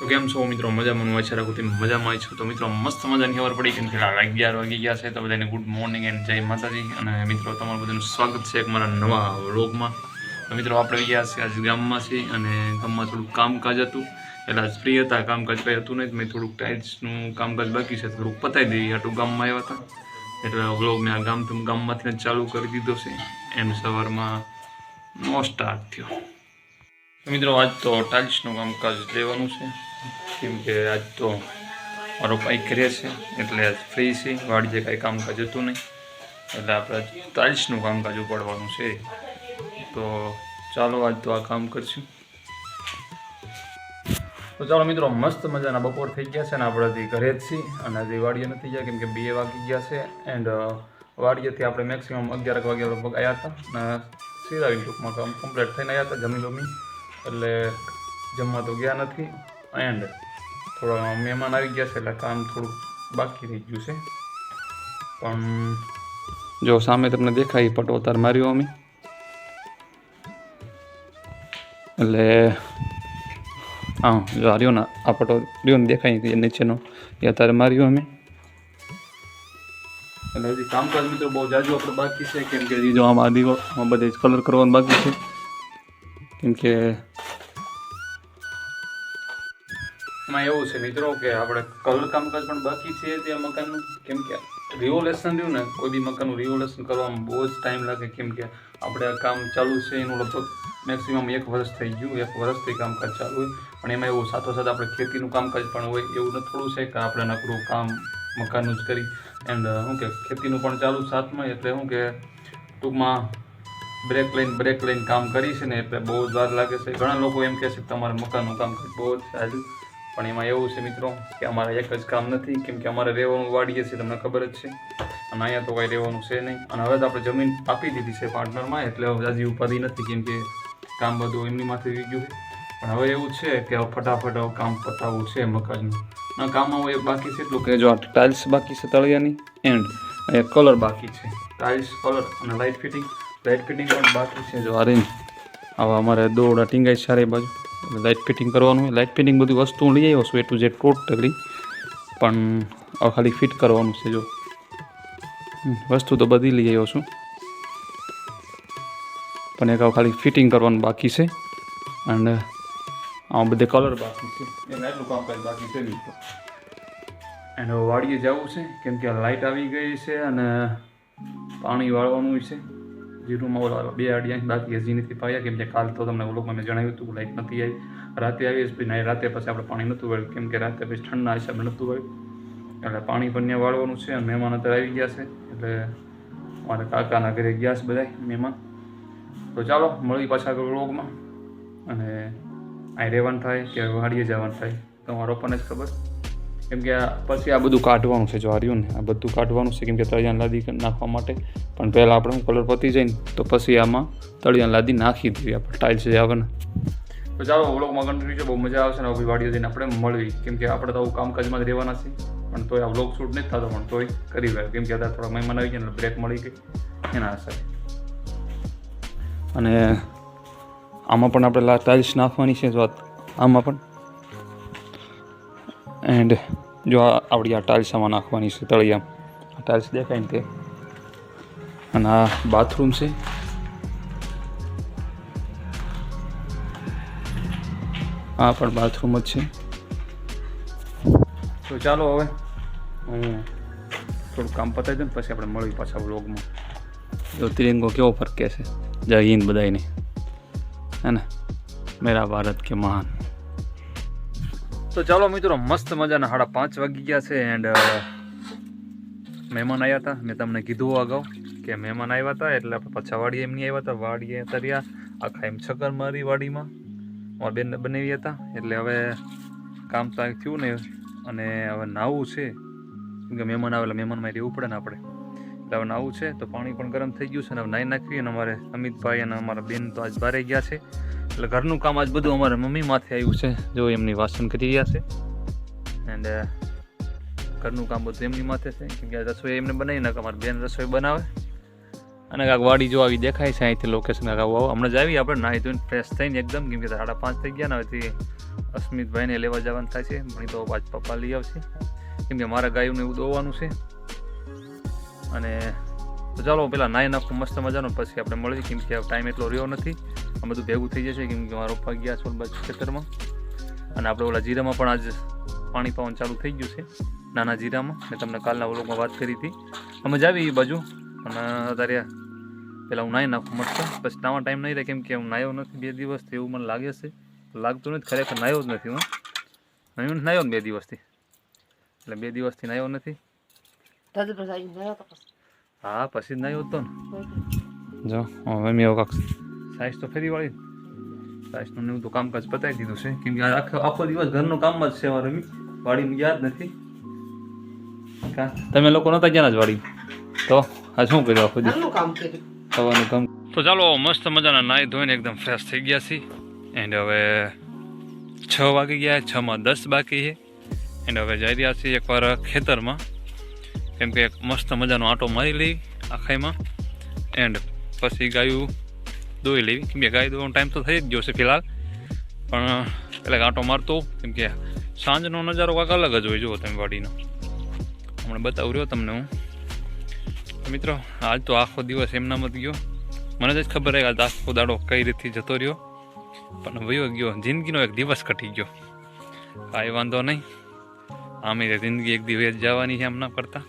તો કેમ છો મિત્રો? મજામાં હું આશા રાખું તમે મજામાં છો. તો મિત્રો મસ્ત મજાની ખબર પડી કેમ કે 11 વાગી ગયા છે. તો બધાને ગુડ મોર્નિંગ એન્ડ જય માતાજી. અને મિત્રો તમારું બધાનું સ્વાગત છે એક મારા નવા વ્લોગમાં. તો મિત્રો આપણે ગયા છીએ આજ ગામમાં છીએ અને ગામમાં થોડુંક કામકાજ હતું. એટલે આજ ફ્રી હતા, કામકાજ કંઈ હતું નહીં. મેં થોડુંક ટાઇલ્સનું કામકાજ બાકી છે, થોડુંક પતાવી દઈએ આટલું ગામમાં આવ્યા હતા. એટલે વ્લોગને આ ગામમાંથી જ ચાલુ કરી દીધો છે. એમ સવારમાં નો સ્ટાર્ટ થયો. મિત્રો આજ તો ટાઇલ્સનું કામકાજ લેવાનું છે કેમ કે આજ તો મારો ભાઈ ઘરે છે એટલે આજ ફ્રી છે. વાડીએ કાંઈ કામકાજ હતું નહીં એટલે આપણે ટાઇલ્સનું કામકાજ ઉપાડવાનું છે. તો ચાલો આજ તો આ કામ કરશું. તો ચાલો મિત્રો, મસ્ત મજાના બપોર થઈ ગયા છે અને આપણે હજી ઘરે જ છીએ અને હજી વાડીએ નથી ગયા કેમ કે 2 વાગી ગયા છે. એન્ડ વાડીએથી આપણે મેક્સિમમ 11 વાગ્યા લગભગ આવ્યા હતા અને સીધા ટૂંકમાં કામ કમ્પ્લીટ થઈને આવ્યા હતા જમી એટલે જમવા તો ગયા નથી. એન્ડ થોડા મહેમાન આવી ગયા છે એટલે કામ થોડુંક બાકી રહી ગયું છે. પણ જો સામે તમને દેખાય પટો તાર માર્યો અમે, એટલે હા જો આ રહ્યો ને આ પટો રહ્યો ને દેખાય નીચેનો એ અત્યારે માર્યો અમે. એટલે હજી કામકાજ મિત્રો બહુ જાજુ આપણે બાકી છે કેમ કે જો આમાં દીવાલમાં બધે કલર કરવાનું બાકી છે કેમ કે એમાં એવું છે મિત્રો કે આપણે કલર કામકાજ પણ બાકી છે ત્યાં મકાનનું કેમ કે રિવોલ્યુશન રહ્યું ને કોઈ બી મકાનનું રિવોલ્યુશન કરવામાં બહુ જ ટાઈમ લાગે કેમ કે આપણે આ કામ ચાલુ છે એનું લગભગ મેક્સિમમ 1 વર્ષ થઈ ગયું. 1 વર્ષથી કામકાજ ચાલુ હોય પણ એમાં એવું સાથોસાથ આપણે ખેતીનું કામકાજ પણ હોય એવું ન થોડું છે કે આપણે નકરું કામ મકાનનું જ કરી એન્ડ શું કે ખેતીનું પણ ચાલુ સાથમાં. એટલે શું કે ટૂંકમાં બ્રેક લઈને કામ કરી છે ને એટલે બહુ જ વાર લાગે છે. ઘણા લોકો એમ કહે છે કે તમારે મકાનનું કામકાજ બહુ જ સારું પણ એમાં એવું છે મિત્રો કે અમારે એક જ કામ નથી કેમ કે અમારે રહેવાનું વાડીએ છે તમને ખબર જ છે અને અહીંયા તો કાંઈ રહેવાનું છે નહીં. અને હવે તો આપણે જમીન આપી દીધી છે પાર્ટનરમાં એટલે હવે હજી ઉપાધિ નથી કેમ કે કામ બધું એમની માથે આવી ગયું છે. પણ હવે એવું છે કે ફટાફટ કામ પતાવવું છે મકાનનું. આ કામમાં હવે બાકી છે એટલું કે જો આ ટાઇલ્સ બાકી છે તળિયાની એન્ડ કલર બાકી છે. ટાઇલ્સ કલર અને લાઇટ ફિટિંગ પણ બાકી છે. જો આ રીને આવા અમારે દોરડા ટીંગાઈ સારી બાજુ લાઇટ ફિટિંગ કરવાનું હોય. લાઇટ ફિટિંગ બધી વસ્તુ લઈ આવ્યો છું એટલું જે ટોટલી પણ હવે ખાલી ફિટ કરવાનું છે. જો વસ્તુ તો બધી લઈ આવ્યો છું પણ એક ખાલી ફિટિંગ કરવાનું બાકી છે અને આ બધે કલર બાકી છે એને એટલું કામકાજ બાકી છે મિત્રો. એને વાડીએ જવું છે કેમ કે લાઇટ આવી ગઈ છે અને પાણી વાળવાનું છે. જીરુમાં ઓલા 2 અડિયા બાકી હજી નથી પાયા કેમ કે કાલ તો તમને વ્લોગમાં મેં જણાવ્યું હતું લાઇટ નથી આવી. રાતે આવી પછી રાતે પછી આપણે પાણી નહોતું વાળ્યું કેમ કે રાતે પછી ઠંડના હિસાબે નહોતું વાળ્યું એટલે પાણી પણ ત્યાં વાળવાનું છે. અને મહેમાન અત્યારે આવી ગયા છે એટલે મારા કાકાના ઘરે ગયા છે બધા મહેમાન. તો ચાલો મળી પાછા વ્લોગમાં અને અહીં રહેવાનું થાય કે વાડીએ જવાનું થાય તમારો પણ જ ખબર કેમ કે પછી આ બધું કાઢવાનું છે. જો આ રહ્યું ને આ બધું કાઢવાનું છે કેમ કે તળિયાને લાદી નાખવા માટે. પણ પહેલાં આપણે કલર પતી જાય ને તો પછી આમાં તળિયાને લાદી નાખી દઈએ આપણે ટાઇલ્સ જે આવે ને. તો ચાલો વ્લોગમાં કન્ટિન્યુ છે, બહુ મજા આવશે ને હવે વાડીએ જઈને આપણે મળવી કેમ કે આપણે તો આવું કામકાજમાં જ રહેવાના છે પણ તોય આ વ્લોગ શૂટ નથી થતો પણ તોય કરી ગયા કેમ કે અત્યારે થોડા મહેમાન આવી ગયા એટલે બ્રેક મળી ગઈ એના આશરે. અને આમાં પણ આપણે ટાઇલ્સ નાખવાની છે જો આમાં પણ એન્ડ જો આવડી આ ટાઇલ્સ આમાં નાખવાની છે તળિયા. આ ટાઇલ્સ દેખાય ને તે અને આ બાથરૂમ છે. આ પણ બાથરૂમ જ છે. તો ચાલો હવે હું થોડું કામ પતાવી દઉં પછી આપણે મળીએ પાછા વ્લોગમાં. જો તિરંગો કેવો ફરકે છે જય હિન્દ બધાને હે ને, મેરા ભારત કે મહાન. તો ચાલો મિત્રો, મસ્ત મજાના 5:30 વાગી ગયા છે એન્ડ મહેમાન આવ્યા હતા. મેં તમને કીધું અગાઉ કે મહેમાન આવ્યા હતા એટલે આપણે પાછા વાડીએ એમની આવ્યા હતા. વાડીએ તર્યા આખા એમ ચક્કર મારી વાડીમાં અમારા બેન બનાવી હતા એટલે હવે કામ તો થયું ને અને હવે નાવું છે કેમ કે મહેમાન આવે એટલે મહેમાનમાં રહેવું પડે ને આપણે. એટલે હવે નાવું છે તો પાણી પણ ગરમ થઈ ગયું છે અને હવે નાહી નાખવી. અને અમારે અમિતભાઈ અને અમારા બેન તો આજ બારે ગયા છે એટલે ઘરનું કામ આજ બધું અમારા મમ્મી માથે આવ્યું છે. જો એમની વાસણ કરી રહ્યા છે એન્ડ ઘરનું કામ બધું એમની માથે છે કેમ કે રસોઈ એમને બનાવી નાખે. અમારી બેન રસોઈ બનાવે અને કાંક વાડી જો આવી દેખાય છે અહીંથી લોકેશન કાંક આવું હમણાં જ આવી આપણે નાહી ધોઈને ફ્રેશ થઈને એકદમ કેમ કે 5:30 થઈ ગયા ને હવેથી અસ્મિતભાઈને લેવા જવાનું થાય છે પણ તો પાછ પપ્પા લઈ આવશે કેમ કે મારા ગાયોને એવું દોવાનું છે અને તો ચાલો પેલા નાહી નાખું મસ્ત મજાનો પછી આપણે મળીએ કેમ કે ટાઈમ એટલો રહ્યો નથી આ બધું ભેગું થઈ જશે કેમ કે મારા પપ્પા ગયા છે બાજુ ખેતરમાં અને આપણે ઓલા જીરામાં પણ આજ પાણી પાવાનું ચાલુ થઈ ગયું છે નાના જીરામાં મેં તમને કાલના વ્લોગમાં વાત કરી હતી અમે જ આવી એ બાજુ અને અત્યારે પહેલાં હું નાહી નાખું મસ્ત પછી નાવા ટાઈમ નહીં રહે કેમ કે હું નાહ્યો નથી 2 દિવસથી એવું મને લાગે છે લાગતું નથી ખરેખર નાહ્યો જ નથી હું નાહ્યો ને 2 દિવસથી એટલે 2 દિવસથી નાહ્યો નથી હા પછી જ નાહ્યો હતો ને જો હવે મેં એવું કાંક સાઈઝ તો ફેરી વાળી સાઈઝનું એવું તો કામકાજ પતાવી દીધું છે કેમ કે આખો દિવસ ઘરનું કામ જ છે મારે વાડીમાં યાદ નથી તમે લોકો નહોતા ગયા જ વાડી તો આ શું કર્યું આખું થવાનું કામ તો ચાલો મસ્ત મજાના નાહી ધોઈને એકદમ ફ્રેશ થઈ ગયા છીએ એન્ડ હવે 6 વાગી ગયા 6 માં 10 બાકી છે એન્ડ હવે જઈ રહ્યા છીએ એકવાર ખેતરમાં કેમ કે મસ્ત મજાનો આંટો મારી લઈ આખાઈમાં એન્ડ પછી ગાયું દોઈ લેવી કેમ કે ગાય દોવાનો ટાઈમ તો થઈ જ ગયો છે ફિલહાલ પણ પેલા આંટો મારતો કેમ કે સાંજનો નજારો કાંક અલગ જ હોય જુઓ તમે વાડીનો હમણાં બતાવું રહ્યો તમને હું મિત્રો આજ તો આખો દિવસ એમનામ જ ગયો મને જ ખબર હોય આજ આખો દાડો કઈ રીતથી જતો રહ્યો પણ વયો ગયો જિંદગીનો એક દિવસ કટી ગયો કાંઈ વાંધો નહીં આમે જિંદગી એક દિવસ જવાની છે એમના કરતાં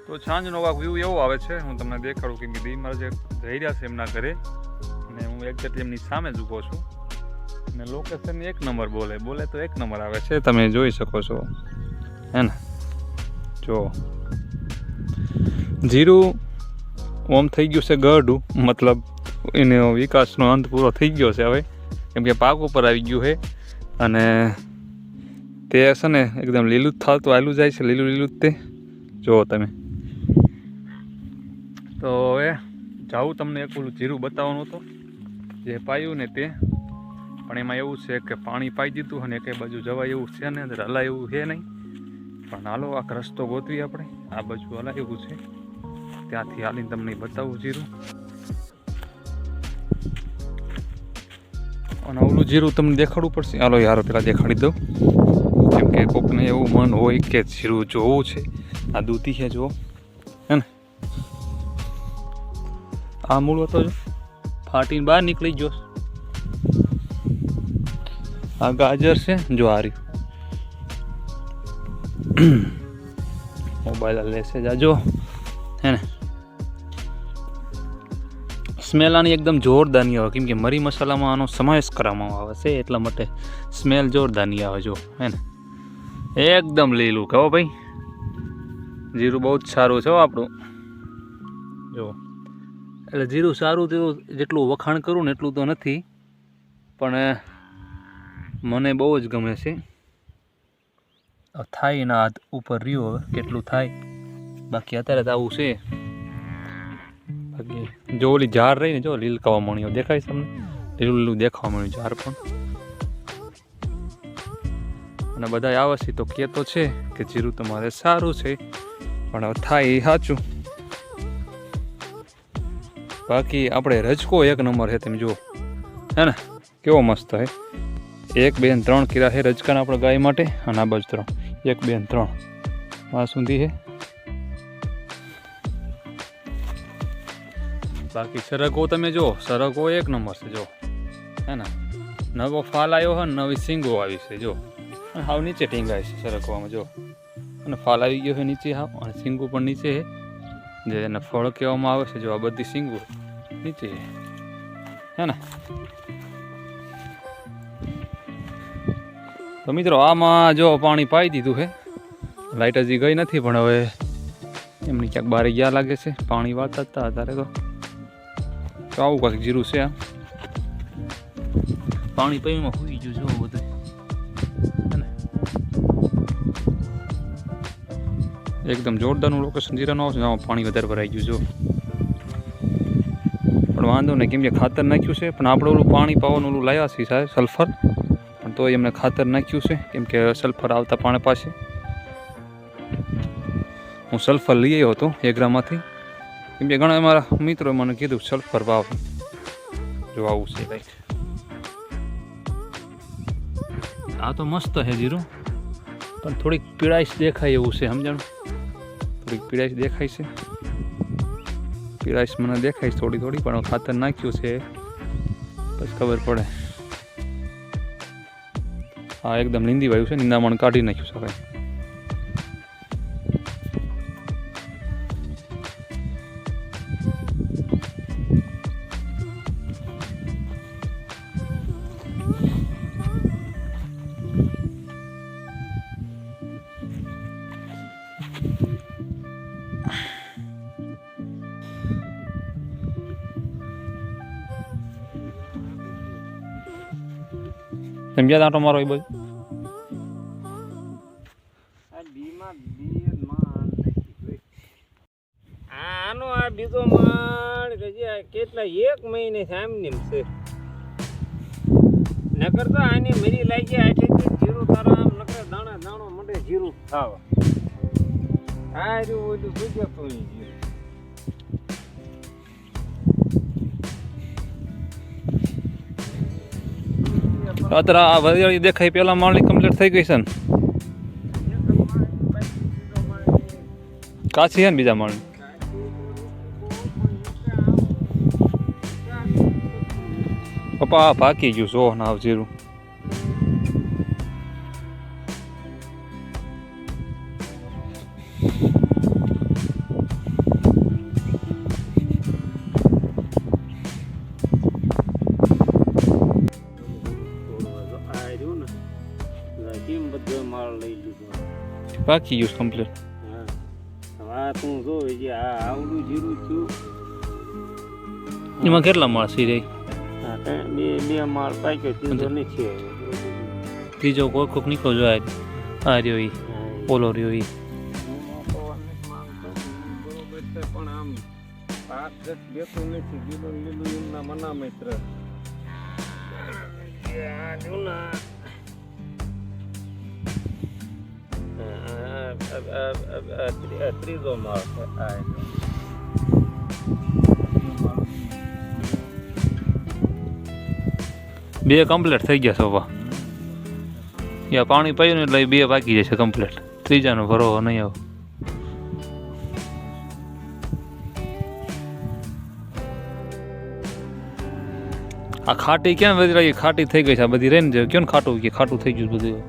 તો સાંજનો વાક વ્યૂ એવો આવે છે હું તમને દેખાડું કે દી મારા જે જઈ રહ્યા છે એમના ઘરે અને હું એક્ઝેક્ટ એમની સામે જ ઊભો છું અને લોકેશન 1 નંબર બોલે તો 1 નંબર આવે છે તમે જોઈ શકો છો હે ને જો જીરું ઓમ થઈ ગયું છે ગઢું મતલબ એનો વિકાસનો અંત પૂરો થઈ ગયો છે હવે કેમ કે પાક ઉપર આવી ગયું છે અને તે છે ને એકદમ લીલું જ થતું આવેલું જાય છે લીલું જ તે જુઓ તમે તો હવે જાઉં તમને એક ઓલું જીરું બતાવવાનું હતું જે પાયું ને તે પણ એમાં એવું છે કે પાણી પાઈ દીધું અને કઈ બાજુ જવાય એવું છે ને અંદર હલાય એવું છે નહીં પણ હાલો આ રસ્તો ગોતવી આપણે આ બાજુ હલાય એવું છે ત્યાંથી હાલીને તમને બતાવું જીરું અને ઓલું જીરું તમને દેખાડવું પડશે હાલો યાર પેલા દેખાડી દઉં કેમ કે કોકને એવું મન હોય કે જીરું જોવું છે આ દૂધી છે જુઓ હે ને આ મૂળ હતો જો ફાટીને બહાર નીકળી ગયો આ ગાજર છે જો આ રહ્યું મોબાઈલ લેશે જાજો હે ને સ્મેલ આની એકદમ જોરદારની આવે કેમ કે મરી મસાલામાં આનો સમાવેશ કરવામાં આવે છે એટલા માટે સ્મેલ જોરદારની આવે જો હે ને એકદમ લીલું કહો ભાઈ જીરું બહુ જ સારું છે આપણું જો એટલે જીરું સારું તો જેટલું વખાણ કરું ને એટલું તો નથી પણ મને બહુ જ ગમે છે થાય એના હાથ ઉપર રહ્યો હવે કેટલું થાય બાકી અત્યારે તો આવું છે બાકી જો ઓલી ઝાડ રહી ને જો લીલકાવા મળ્યો દેખાય તમને લીલું લીલું દેખાવા મળ્યું ઝાડ પણ અને બધા આવે છે તો કહેતો છે કે જીરું તમારે સારું છે પણ હવે થાય એ સાચું બાકી આપણે રજકો 1 નંબર છે તમે જુઓ હે ને કેવો મસ્ત હે 1 2 3 કિરા છે રજકાના આપણે ગાય માટે અને આ બાજુ 3 1 2 3 આ સુધી છે બાકી સરગવો તમે જો સરગવો 1 નંબર છે જો હે ને નવો ફાલ આવ્યો હોય નવી સિંગો આવી છે જો હાવ નીચે ટીંગાય છે સરગવામાં જો અને ફાલ આવી ગયો છે નીચે હાવ અને સિંગો પણ નીચે છે જે એને ફળ કહેવામાં આવે છે જો આ બધી સિંગો નીચે હે ને તો મિત્રો આમાં જો પાણી પાઈ દીધું છે લાઇટ હજી ગઈ નથી પણ હવે એમની ક્યાંક બારે ગયા લાગે છે પાણી વાળતા હતા અત્યારે તો આવું કાંઈક જીરું છે આ પાણી પીવામાં હોઈ ગયું જો બધું એકદમ જોરદારનું લોકેશન જીરાનું આવશે આમાં પાણી વધારે ભરાઈ ગયું જો પણ વાંધો નહીં કેમ કે ખાતર નાખ્યું છે પણ આપણે ઓલું પાણી પાવાનું ઓલું લાવ્યા છીએ સાહેબ સલ્ફર પણ તો એમને ખાતર નાખ્યું છે કેમ કે સલ્ફર આવતા પાણી પાસે હું સલ્ફર લઈ આવ્યો હતો એગ્રામાંથી, કેમ કે ઘણા મારા મિત્રોએ મને કીધું સલ્ફર વાવ, જો આવું છે કંઈક. આ તો મસ્ત છે જીરું, પણ થોડીક પીળાશ દેખાય એવું છે, સમજાણું? થોડીક પીળાશ દેખાય છે, પીળાશ મને દેખાય છે થોડી થોડી, પણ ખાતર નાખ્યું છે પછી ખબર પડે. હા એકદમ લીંદી વાયું છે, નિંદામણ કાઢી નાખ્યું છે ભાઈ. સમજ્યા આટો મારો એ બધું? આનો આ બીજો માળ કેટલા 1 મહિને સામને છે, નકર તો આની મરી લાગી આઠેથી જીરું તારા આમ નકર દાણા દાણો મંડે જીરું ખાવા. આ રહ્યું ઓલું સુજે તો જીરું. અત્યારે આ વરિયાળી દેખાય પેલા માળની કમ્પ્લીટ થઈ ગઈ છે ને, કાચી છે ને બીજા માળની. પપ્પા પાકી ગયું જો ના જીરું. પાકી ગયું કમ્પ્લીટ. હા તું જો આ આવડું જીરું થયું. એમાં કેટલા માળ સી રહી? બે માળ પાક્યો, ત્રીજો નથી. ત્રીજો કોક કોક નીકળો જો આ રહ્યો ઈ, ઓલો રહ્યો ઈ. પણ આમ પાક બેતું નથી, લીલું લીલું એમના મના મિત્ર. ત્રીજો માળ છે. બે કમ્પ્લીટ થઈ ગયા સોફા. યા પાણી પાયું ને એટલે બે પાકી જશે કમ્પ્લીટ. ત્રીજાનો ભરો નહીં આવો. આ ખાટી ક્યાં વધી રહી? ખાટી થઈ ગઈ છે આ બધી રહી ને, ક્યાં ખાટું કે ખાટું થઈ ગયું બધું.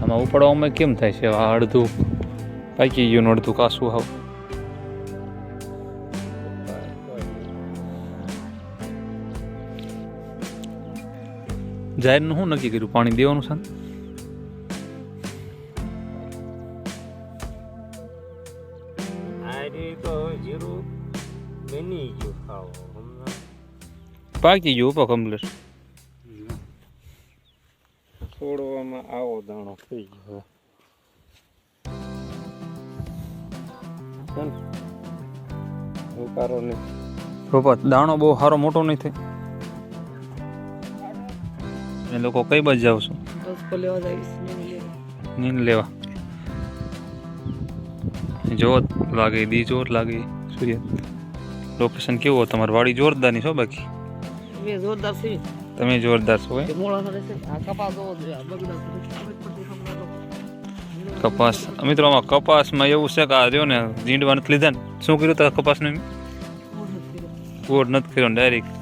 આમાં ઉપાડવામાં કેમ થાય છે? આ અડધું પાકી ગયું ને અડધું કાસું આવ. જાહેરનું શું નક્કી કર્યું? પાણી દેવાનું છે? પાકી ગયું ઉપર કમ્પ્લીટ. છોડવામાં આવો દાણો થઈ ગયો. ઉકારો નહીં. દાણો બહુ સારો મોટો નહીં થાય. એ લોકો કઈ બાજુ જાવ છો? નીંદ લેવા. જોત લાગે, દી જોત લાગે. સૂર્ય લોકેશન કેવું? તમારી વાડી જોરદારની છો? બાકી જોરદાર છે. તમે જોરદાર છો. કપાસ મિત્રો, આમાં કપાસમાં એવું છે કે આ રહ્યો ને જીંડવા નથી લીધા ને. શું કર્યું તા કપાસનું? ગોળ નથી કર્યો ડાયરેક્ટ.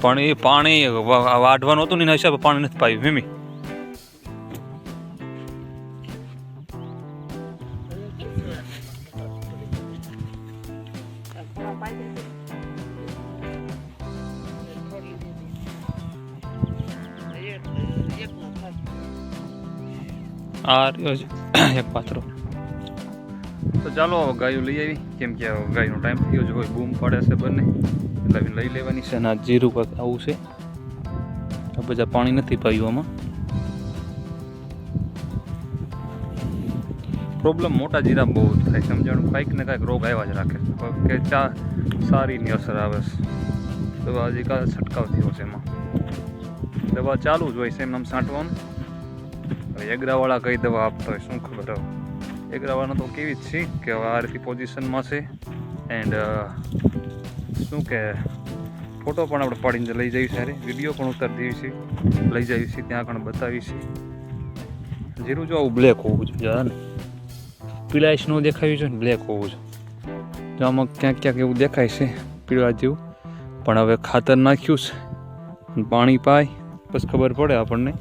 પણ એ પાણી વાઢવાનું હતું ને એના હિસાબે પાણી નથી પાયું. મીમી આ રહ્યો છે એક પાથરો. તો ચાલો હવે ગાયો લઈ આવી, કેમ કે ગાયનો ટાઈમ થઈ ગયો છે. કોઈ બૂમ પાડે છે બંને એટલે લઈ લેવાની છે. અને આ જીરું પર આવું છે. આ બધા પાણી નથી પાયું આમાં. પ્રોબ્લેમ મોટા જીરા બહુ જ થાય સમજાણું, કાંઈક ને કાંઈક રોગ આવ્યા જ રાખે કે ચા સારીની અસર આવે છે. દવા હજી કાં છંટકાવ થયો છે એમાં, દવા ચાલુ જ હોય છે એમ છાંટવાનું. હવે એગરાવાળા કઈ દવા આપતા હોય શું ખબર. હવે એગરાવાળા તો કેવી જ છે કે હવે આ રીતે પોઝિશનમાં છે. એન્ડ શું કે ફોટો પણ આપણે પાડીને લઈ જઈએ છીએ, વિડીયો પણ ઉતારી દઈએ છીએ, લઈ જઈએ છીએ ત્યાં આગળ બતાવીએ છીએ. જીરું જો આવું બ્લેક હોવું જોઈએ ને, પીળાશ ન દેખાયું છે ને બ્લેક હોવું જોઈએ. તો આમાં ક્યાંક ક્યાંક એવું દેખાય છે પીળા જેવું, પણ હવે ખાતર નાખ્યું છે, પાણી પાય બસ ખબર પડે આપણને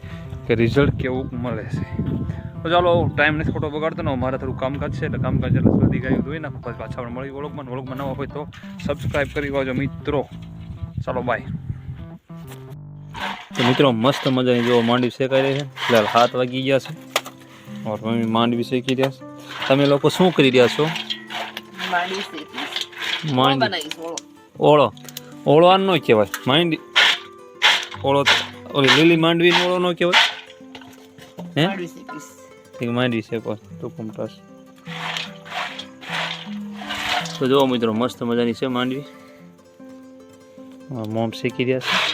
કે રિઝલ્ટ કેવું મળે છે. તો ચાલો ટાઈમ નથી ખોટો બગાડતો ને, મારે થોડું કામકાજ છે એટલે કામકાજ એટલે બધી ગાયું ધોઈ નાખું, પછી પાછા આપણે મળી વ્લોગમાં નવા હોય તો સબસ્ક્રાઈબ કરી વાજો મિત્રો. ચાલો બાય. તો મિત્રો મસ્ત મજાની જો માંડવી શેકાઈ રહી છે, ફિલહાલ 7 વાગી ગયા છે. ઓર મમ્મી માંડવી શેકી રહ્યા છે. તમે લોકો શું કરી રહ્યા છો? માંડવી ઓળો. ઓળો આ ન કહેવાય માંડવી, ઓળો ઓલી લીલી માંડવી ઓળો ન કહેવાય હે? માંડવી શેકો તો કમટાશ. તો જો મિત્રો મસ્ત મજાની છે માંડવી, મોમ શેકી રહ્યા છે.